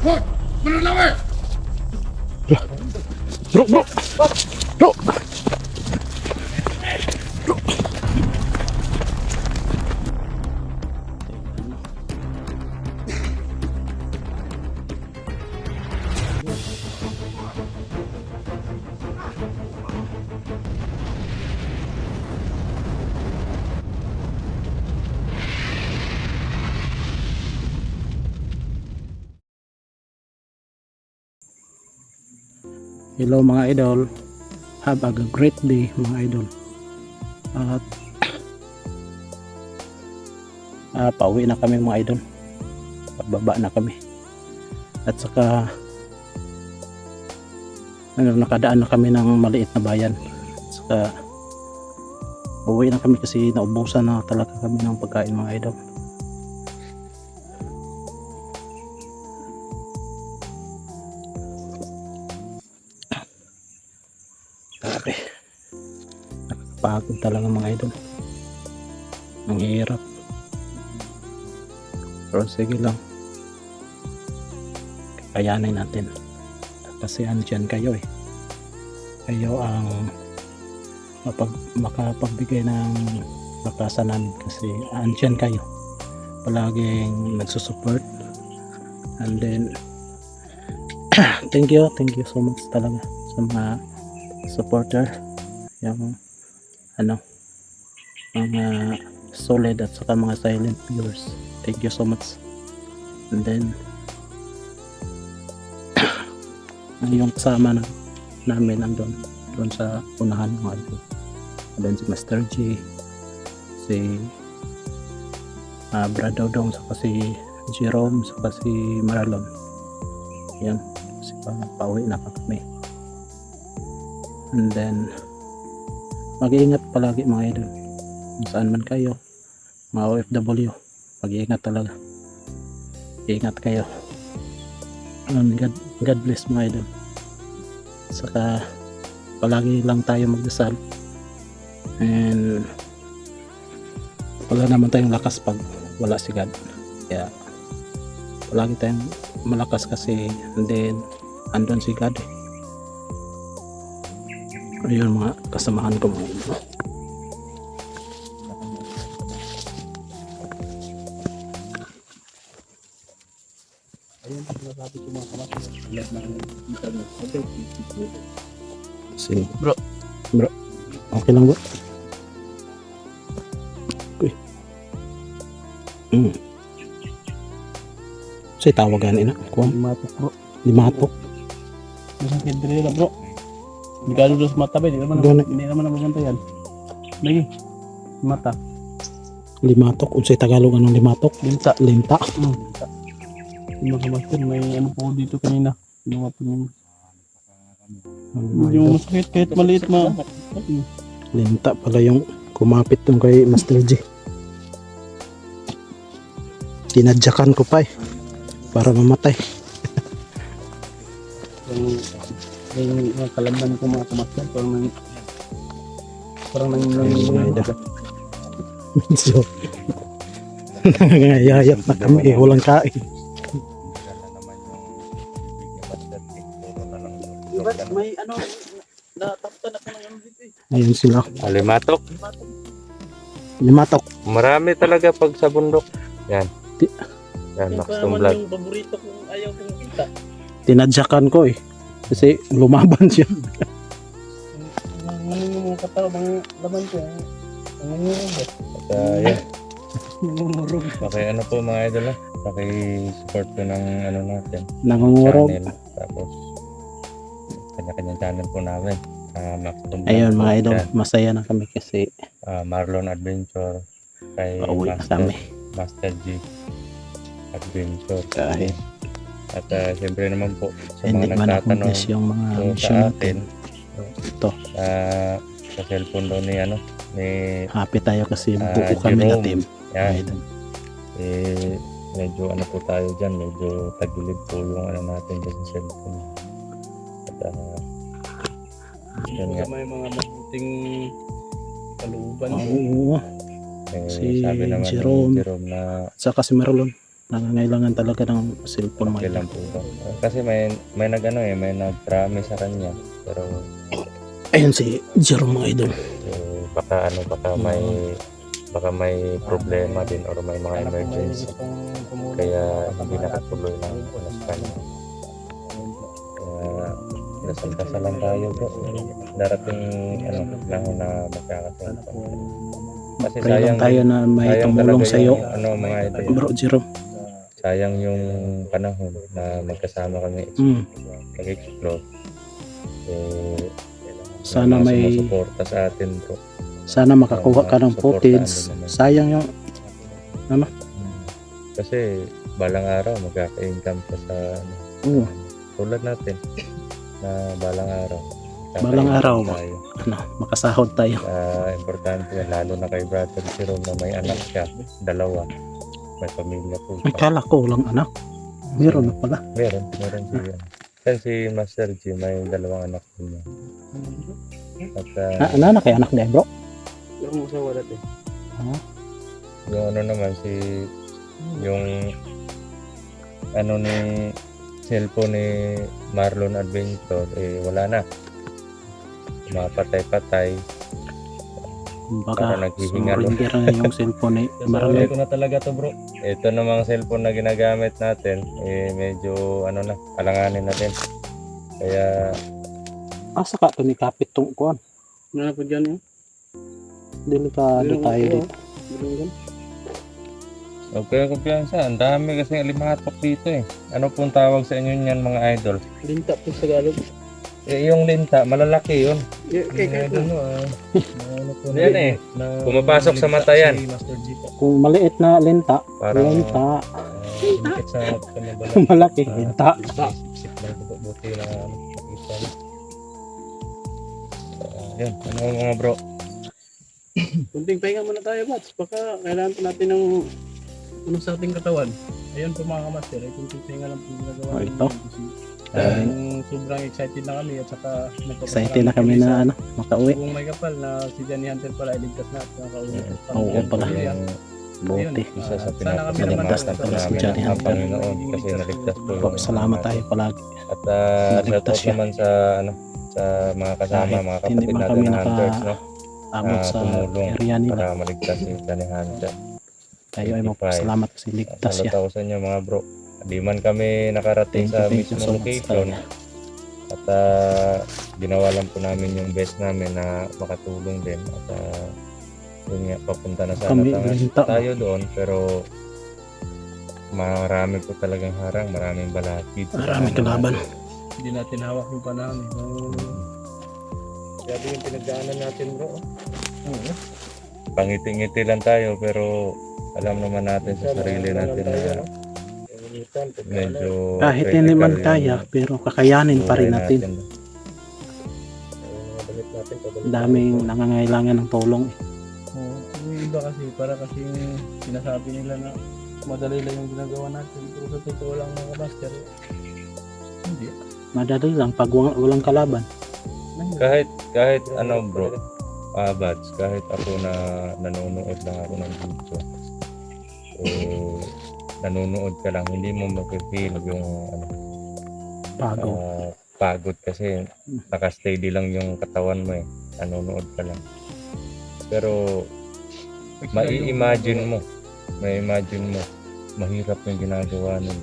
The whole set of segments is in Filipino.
Hoy! Manalawi! Bro, bro. Bro. Hello mga idol, have a great day mga idol. At pauwi na kami mga idol, pababa na kami. At saka nakadaan na kami ng maliit na bayan. At saka pauwi na kami kasi naubusan na talaga kami ng pagkain mga idol. Grabe, nakakapagod talaga mga idol, ang hirap, pero sige lang, kakayanin natin kasi andyan kayo kayo ang makapagbigay ng lakasan namin kasi andyan kayo palaging nagsusupport. And then thank you so much talaga sa mga supporter, yung mga solid at saka mga silent viewers. Thank you so much. And then yung kasama namin doon sa unahan mga idol, doon si Master G, si Brad Dodong, saka si Jerome, saka si Marlon. Yan, kasi pauwi na kami. And then mag-iingat palagi mga idol, kung saan man kayo, mga OFW, mag-iingat talaga, ingat kayo. God bless mga idol. Saka palagi lang tayo magdasal, and wala naman tayong lakas pag wala si God, kaya palagi tayong malakas kasi and then andun si God. Ayun mga kasamahan ko mga idol. Ayun, sinasabi ko mga kamas, lahat ng internet. Sige. Bro, okay lang bro. Okay. Say tawagan ina. Limatok bro. Limatok. Masang kidri na bro. Hindi ka lulus mata ba? Hindi naman nababantayan. Lagi. Mata. Limatok. Unsay Tagalog anong limatok? Linta. Linta. Linta. Yung mga master, may ano po dito kanina. Yung masakit kahit maliit Linta pala yung kumapit dun kay Master G. Tinadyakan ko pa para mamatay. Yung mga kalamnan ko mga kamaster, parang So nangangayayat na kami, walang kain. may ano, natapta na po ng ano dito Ayun sila. Limatok. Limatok. Marami talaga pag sa bundok. Yan. Yan, Yan pa nakastong naman vlog. yung paborito kong ayaw kong kita. Tinadyakan ko kasi lumaban siya. Yung mga katao, mga laman ko, nangungurog. At yan. Nangungurog. Ano po mga idol Paki-support ko ng ano natin. Nangungurog. Channel. Tapos kanya-kanyang channel po namin. Maxton Vlog Ayun po, mga idol, yan. masaya na kami kasi Marlon Adventure. Kay pauwi na kami. Master G Adventure. Kahit At siyempre naman po sa hindi mga man nagtatanong accomplish yung mga po mission sa natin. atin Ito, sa cellphone daw ni ni happy tayo kasi buo kami na Jerome. team. yan, Idol. medyo ano po tayo dyan, medyo tagilid po yung ano natin dyan sa cellphone. At yun nga, May mga mabuting kalooban. Oo. Si sabi naman Jerome. ni Jerome na Saka si Marlon. nangangailangan talaga ng cellphone mga Okay idol. lang po ba? Kasi may nag-ano may nag-promise sa kanya. Pero Ayun si Jerome mga idol. baka may problema din or may mga Sana po may emergency. gustong tumulong. Kaya hindi nakatuloy ng ano sa kanya. Kaya dasal-dasalan tayo bro. Darating panahon na magkakasama. Kasi Pray lang tayo na may sayang tumulong talaga sa iyo, yung, mga idol. bro Jerome. Sayang yung panahon na magkasama kami mag-explore. Eh, Sana mga may sumusuporta sa atin bro. sana makakuha ka ng Supportahan footage. din naman. Sayang yung Kasi balang araw magkaka-income ka sa Oo. tulad natin na balang araw. Balang araw, tayo. makasahod tayo. Importante yan, lalo na kay Brother Jerome na may anak siya, 2, may pamilya po siya. Akala ko walang anak. Meron na pala. Meron siya. Kasi si Master G may 2 anak din niya. At Ano na kay anak niya, bro? Yung usawa dati. yung naman yung ni cellphone ni Marlon Adventure wala na. Mapatay-patay. Baka Para naghihinga, no? surrender na yung cellphone ni Marlon. ko na talaga to bro. Ito namang cellphone na ginagamit natin medyo alanganin natin. Kaya Saka ito ni kapit tong kuan. Ano na po dyan yun? Delikado tayo dito. Bilunggan. okay, kumpiyansa. Ang dami kasi alimatok dito Ano pong tawag sa inyo niyan mga idol? Linta po sa Tagalog. Yung linta, malalaki yun. Kaya Yan pumapasok sa mata yan. Master G po. Kung maliit na linta, Parang linta, Ikit sa kamabala. malaki linta. Sip lang ito. Buti na nakita. Yun, mga bro. Kunting pahinga muna tayo, Bats. Baka kailangan pa natin ng sa ating katawan. Ayun po mga kamaster, ay kunting pahinga lang po ginagawa. Ito. Sobrang excited na kami at saka Excited na kami na makauwi. Kung may kapal na si Johnny Hunter pala iligtas na at nakauwi. Oo pala. Yung Buti. isa sa Sana kami Naligtas na pinapasalamat pala si namin Johnny ang Hunter. Panginoon kasi naligtas po yung Salamat tayo palagi. At Naligtas shoutout siya. naman sa sa mga kasama, Kahit mga hindi kapatid man natin kami na hunters, no? Abot sa tumulong area nila. para maligtas si Johnny Hunter. Tayo ay magpasalamat kasi ligtas Salut siya. ako sa inyo mga bro. Di man kami nakarating Thank sa you mismo so much location talaga. at ginawa lang po namin yung best namin na makatulong din at yun nga, papunta na sana Kami linta. tayo doon pero marami po talagang harang, maraming balakid. Maraming kalaban. Hindi natin hawak yung panahon. Grabe yung pinagdaanan natin bro. Pangiti-ngiti lang tayo pero alam naman natin sa sarili natin na medyo Kahit hindi man critical kaya, yung pero kakayanin pa rin buhay natin. Daming nangangailangan ng tulong. Yung iba kasi, para kasi sinasabi nila na madali lang yung ginagawa natin. Pero sa totoo lang mga master, hindi. Madali lang pag walang kalaban. Kahit bro, Bats, kahit ako na nanonood lang ako ng video nanonood ka lang, hindi mo mapifeel yung Bago. pagod kasi naka-steady lang yung katawan mo nanonood ka lang pero mai-imagine mo mahirap yung ginagawa nila.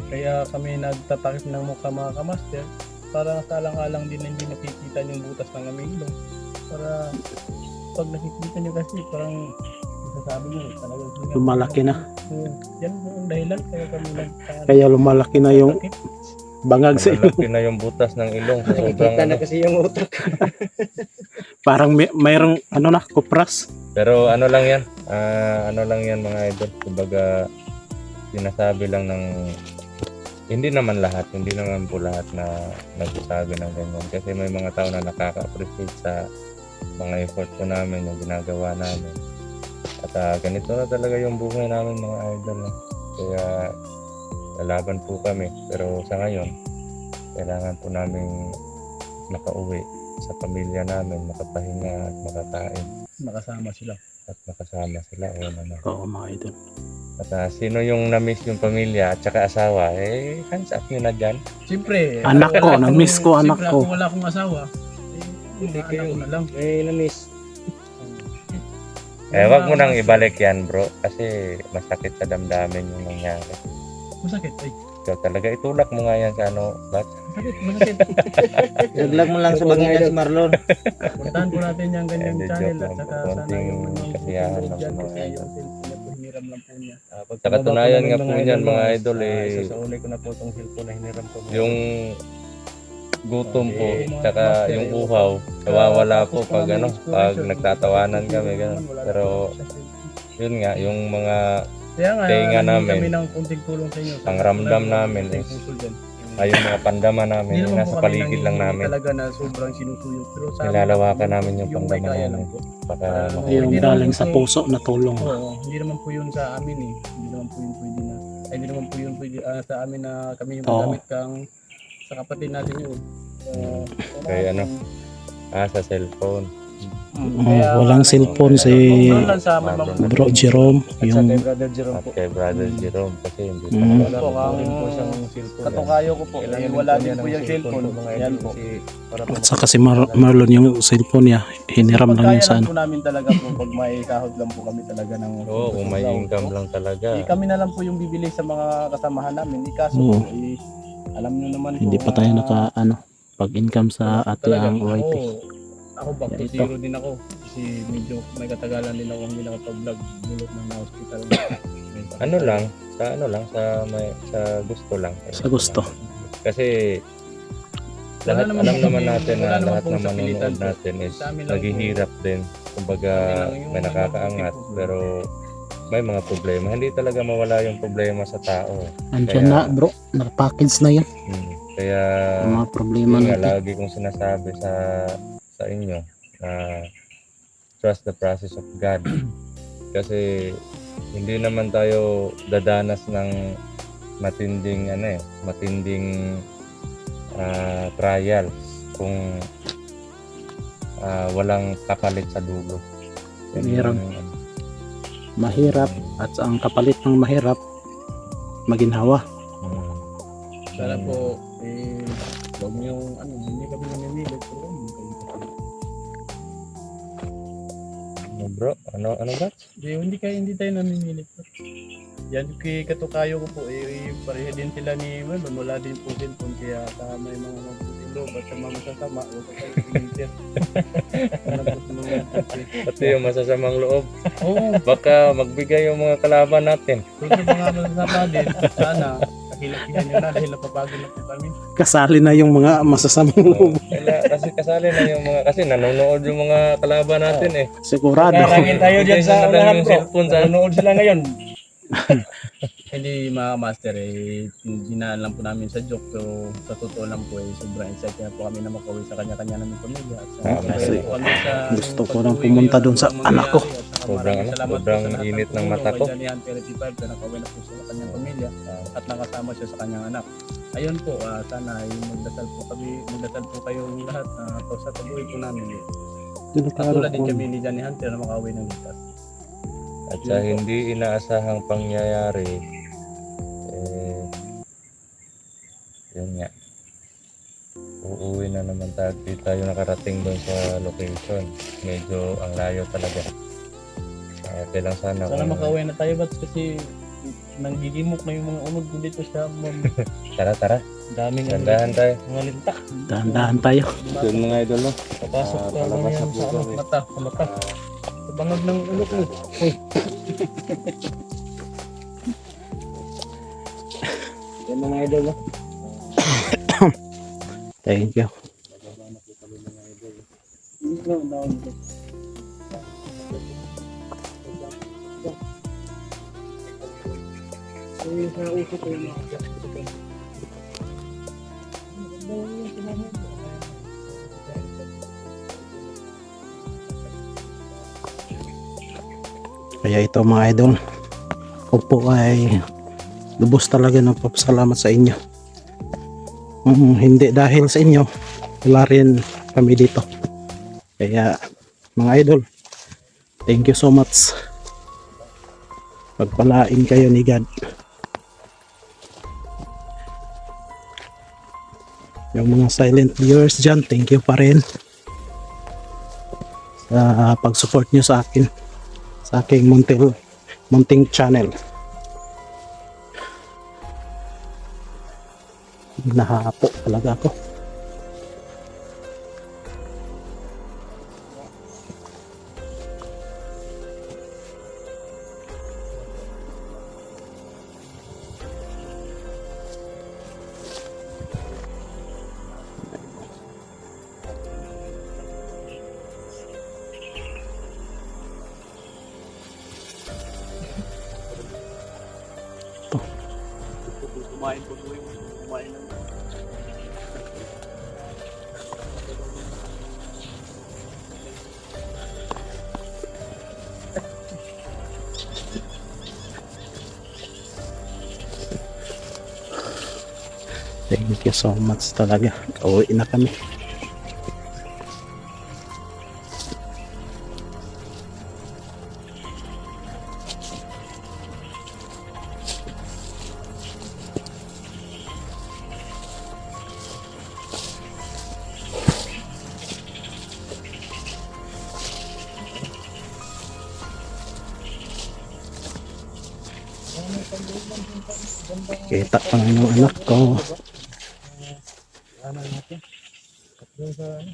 Kaya kami nagtatakip ng mukha mga kamaster para salang-alang din na hindi nakikita yung butas ng aming ilong. Para pag nakikita nyo kasi parang sasabi nyo talagang Lumalaki na. Yan po ang dahilan kaya kami Kaya lumalaki na yung bangag sa ilong. Malaki na yung butas ng ilong sa sobrang kasi yung utak. Parang mayroong kupras. pero ano lang yan mga idol, kumbaga sinasabi lang ng hindi naman po lahat na nagsasabi ng ganyan kasi may mga tao na nakaka-appreciate sa mga effort po namin yung ginagawa namin at ganito na talaga yung buhay namin mga idol kaya lalaban po kami pero sa ngayon kailangan po namin makauwi sa pamilya namin, makapahinga at makakain. Nakasama sila. at makasama sila. O naman. Oo mga idol. At sino yung na-miss yung pamilya at saka asawa, hands up nyo na dyan. Siyempre, Anak ako, ko, wala na-miss akong- ko, anak siyempre, ko. ako wala akong asawa. Hindi kayo na lang. na-miss. Wag mo nang ibalik yan bro, kasi masakit sa damdamin yung nangyari. Masakit, ay. Ikaw talaga, itulak mo nga yan sa ano, Bats. Masakit. Ilaglag mo lang sa bagay si Marlon. Puntahan po natin yung ganyang Hindi, channel joke at lang saka po. sana Konting yung mga kasiyahan lang dyan po, kasi mga yung cellphone niya po hiniram lang po niya. Sa katunayan nga po niyan mga idol, Sa uli ko na po itong cellphone na hiniram ko. yung gutom po, mga tsaka master, yung eh, uhaw, nawawala po Tapos pag mga ano, inspiration, pag yung nagtatawanan kami, yung gano'n. wala na Pero po siya cellphone. yun nga, yung mga Kaya nga, Tinga namin namin. kami ng kunting tulong sa inyo. Pangramdam Wala namin, yung eh. puso dyan. yung mga pandama namin, Hindi naman po nasa kami paligid lang nangihingi namin. talaga na sobrang sinusuyot. Pero sa amin, Nilalawakan namin yung may pandama kaya lang namin. po. Baka Yung makahuli. Yung Hindi galing naman sa po- puso na tulong. Oo, hindi naman po yun sa amin eh. Hindi naman po yun pwede na. Ay, hindi naman po yun pwede sa amin na kami yung Oo. magamit kang sa kapatid natin yun. Kaya ano? Sa cellphone. Walang cellphone si Meron lang sa amin, mga- Bro Jerome. At sa kay Yung Brother Jerome At po. kay Brother Jerome kasi hindi Mm. talaga Wala po, Wala ang po siyang cellphone. katukayo ko po. Kailangan Wala po din niya po ng yung cellphone. mga Yan idol po. kasi para at saka si Marlon yung cellphone niya hiniram lang yun sa Pagkaya ano. po namin talaga po pag may sahod lang po kami talaga ng Oo, kung may income lang talaga. Kami na lang po yung bibili sa mga kasamahan namin. Ikaso Oo. po, alam nyo naman po. Hindi pa tayo naka ano pag income sa ate talaga. ang YT. Oo. Ako back to Ito. zero din ako. Kasi medyo may katagalan din ako hindi nakapag-vlog. Bulot ng hospital. Ano lang, sa gusto lang. Sa gusto. Kasi Wala lahat naman alam po naman kami- natin na wala naman lahat pong ng sapilitan manonood po. natin is Sa amin lang naghihirap din. Kumbaga Sa amin lang yung may nakakaangat mabuti po. pero may mga problema. Hindi talaga mawala yung problema sa tao. Andiyan Kaya- na bro, naka-package na yan. Kaya Ang mga problema yun nga, natin. lagi kong sinasabi sa inyo na trust the process of God. Kasi hindi naman tayo dadanas ng matinding trials kung walang kapalit sa dulo. Yun Meron. yung- Mahirap at ang kapalit ng mahirap maginhawa. Mm. Sana po, huwag niyong, hindi kami namimilit. Pero huwag niyo kami kapalit. Ano bro? Ano ba? Hindi tayo namimilit. Yan kay katukayo ko po, pareho din sila ni Marlon, wala din po cellphone kaya may mga mabuting loob at sa mga masasama, huwag ko kayo pilitin. Wala po sa mga Pati yung masasamang loob. Oo, Baka magbigay yung mga kalaban natin. kung sa mga masasama din, sana, kakilakihan nyo na dahil napapagod na po kami. Kasali na yung mga masasamang loob. Kasi kasali na yung mga, kasi nanonood yung mga kalaban natin eh. Sigurado. Karangin tayo dyan Bigay sa na lang unahan yung bro. cellphone sa Nanonood sila ngayon. Hindi mga master ginaan lang po namin sa joke pero sa totoo lang po sobrang excited na po kami na makauwi sa kanya-kanya namin pamilya at sa kasi po kami sa gusto ko pag-uwi nang pumunta ngayon, doon sa ang anak ko. mangyayari at saka Sobrang maraming salamat po sobrang sa lahat ng init ng tumulong mata kay ko. Daniel 35 na nakauwi na po siya sa kanyang pamilya at nakasama siya sa kanyang anak. Ayun po, sana ay magdasal po kayong lahat sa pag-uwi po namin. Katulad din kami ni Johnny Hunter na makauwi ng ligtas. At sa hindi inaasahang pangyayari, yun nga. Uuwi na naman tayo. Di tayo nakarating doon sa location. Medyo ang layo talaga. Okay lang sana. Sana kung- makauwi na tayo bat kasi nanggigimok na yung mga unod ko dito sa Tara. daming Gandahan tayo. mga lintak. Dahan-dahan tayo. Yun mga idol no. Papasok ka lang palabas yan na po sa kami. mata. Sa bangag ng ulo ko. Yan mga idol no. Thank you. Sa uso ko yung mga Kaya ito mga idol, ako po ay lubos talaga ng papasalamat sa inyo. Hindi dahil sa inyo, wala rin kami dito. Kaya mga idol, Thank you so much. Pagpalain kayo ni God. Yung mga silent viewers dyan, thank you pa rin sa pag-support nyo sa akin, sa aking munting channel. Nahapo talaga ako. Kumain po yung kumain ng Thank you so much talaga. Kauwi na kami. Kita pa ng anak ko. ano natin. Yung sa ano.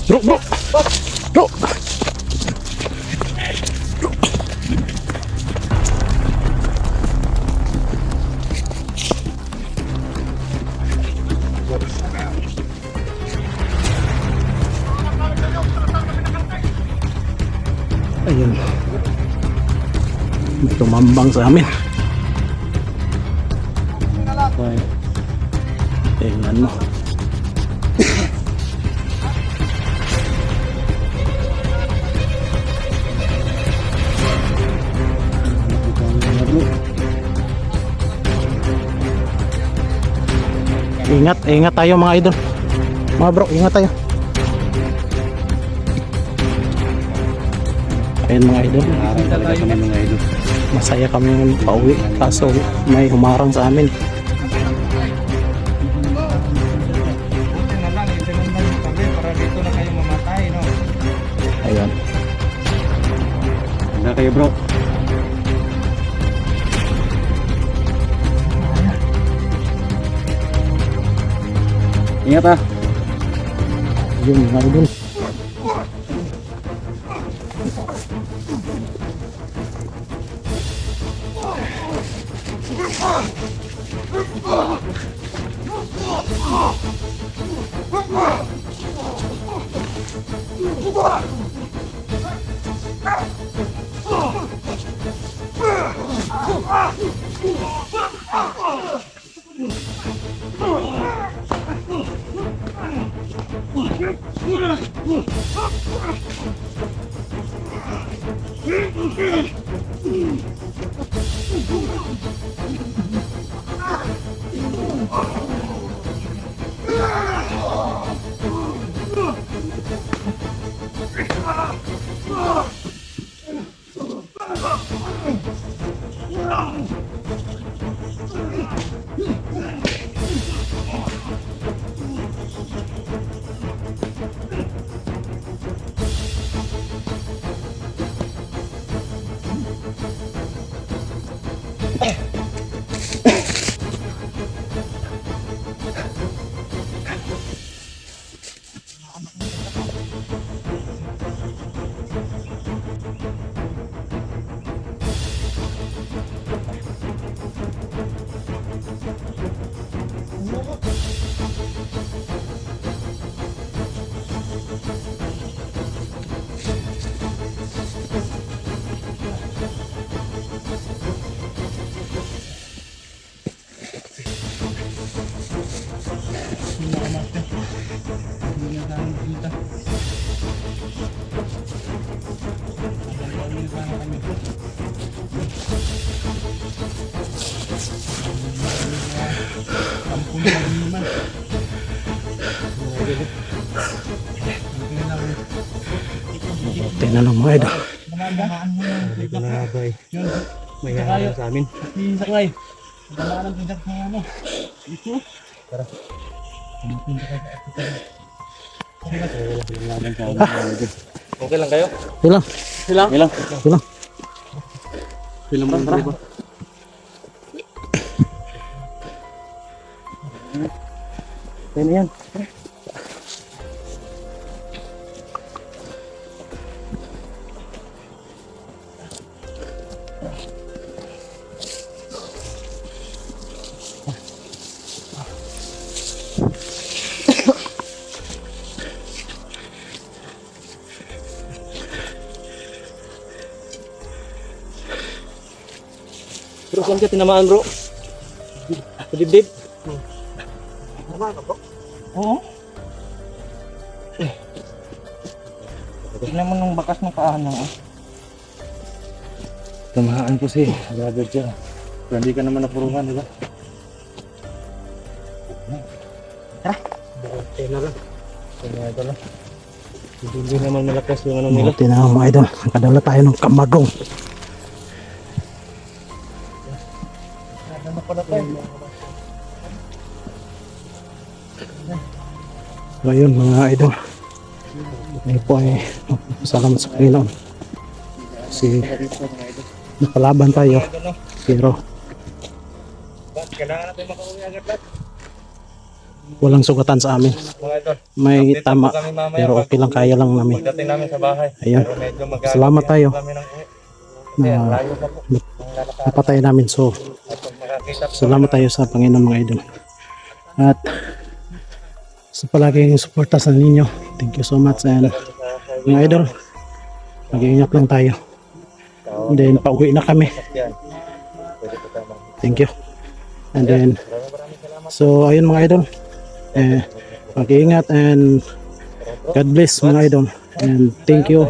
Bro, bro. Bro. Ayun. May tumambang sa amin. Okay. Tingnan mo. Ingat, ingat tayo mga idol. Mga bro, ingat tayo. Ayun mga idol. Masaya kami pauwi kaso may humarang sa amin. Buti na lang, itinundan nyo kami para dito na kayo mamatay, no? Ayun. Handa kayo bro. Ingat ah. Yun mga idol. na lang mga idol. Hindi ko na ba eh. Yun. May hanggang sa amin. Si Sakay. Dalaman ng pindak ng ano. Dito. Tara. Okay lang kayo? Ilang? Silang? Ilang? Ilang? Silang ba? Tara. Kaya na yan. Bro, saan ka tinamaan bro? Sa dibdib? Oo. Tignan mo nung bakas ng paa niya. Tamahaan ko si brother dyan. Pero hindi ka naman napurungan, di ba? Okay na lang. Kaya ito lang. Hindi naman malakas yung ano nila. Buti na mga idol. Nakadala tayo ng kamagong. Ano pala tayo? So ayun mga idol. Ngayon po ay salamat sa Panginoon. Kasi nakalaban tayo. Pero Kailangan natin makauwi agad lahat. walang sugatan sa amin. Mga idol. May Update tama. po kami mamaya Pero okay lang, kaya lang namin. pagdating namin sa bahay. Ayun. Pero medyo magagawa Salamat tayo. kami ng uwi. Kasi Na layo pa po. Ang lalakaran. napatay namin. So At pag makakita po salamat tayo sa Panginoon mga idol. At sa palaging suporta sa ninyo. Thank you so much. And mga idol, mag-iingat lang tayo. And then pauwi na kami. yan. Pwede po tayo mag- Thank you. And then Maraming salamat. so ayun mga idol. Mag-iingat and God bless mga idol. And thank you